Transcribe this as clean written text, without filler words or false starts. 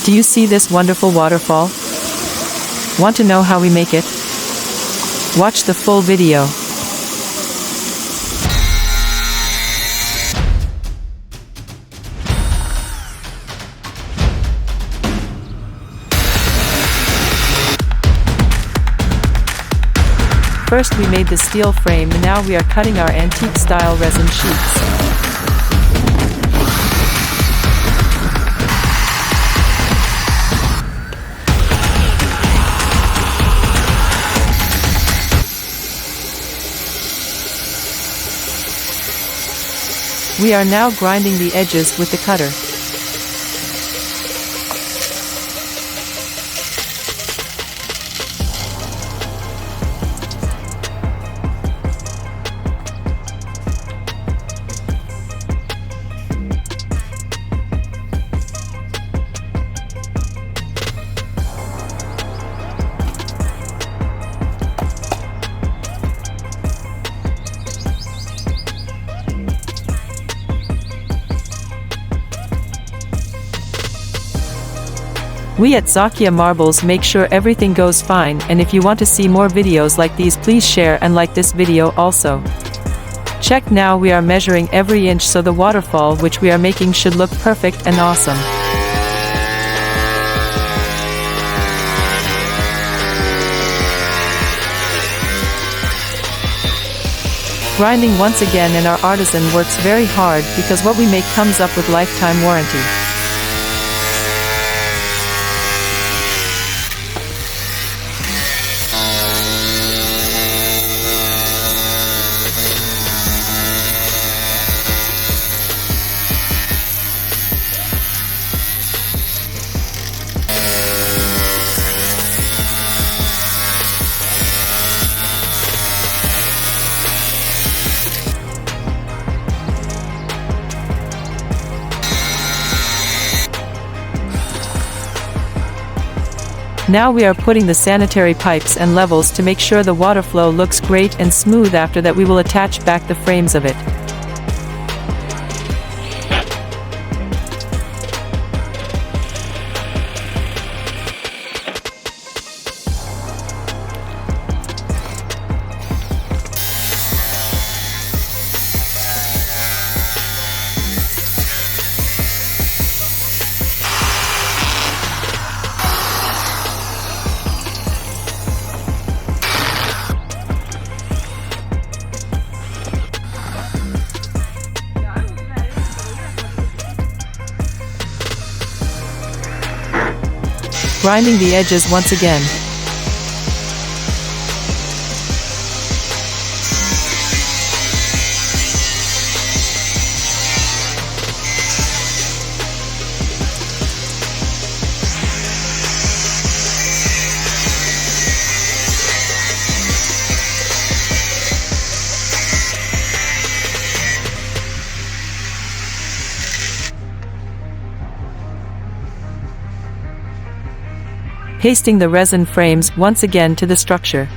Do you see this wonderful waterfall? Want to know how we make it? Watch the full video. First we made the steel frame, and now we are cutting our antique style resin sheets. We are now grinding the edges with the cutter. We at Zakiah Marbles make sure everything goes fine, and if you want to see more videos like these, please share and like this video also. Check now, we are measuring every inch so the waterfall which we are making should look perfect and awesome. Grinding once again, and our artisan works very hard because what we make comes up with lifetime warranty. Now we are putting the sanitary pipes and levels to make sure the water flow looks great and smooth. After that we will attach back the frames of it. Grinding the edges once again. Pasting the resin frames once again to the structure.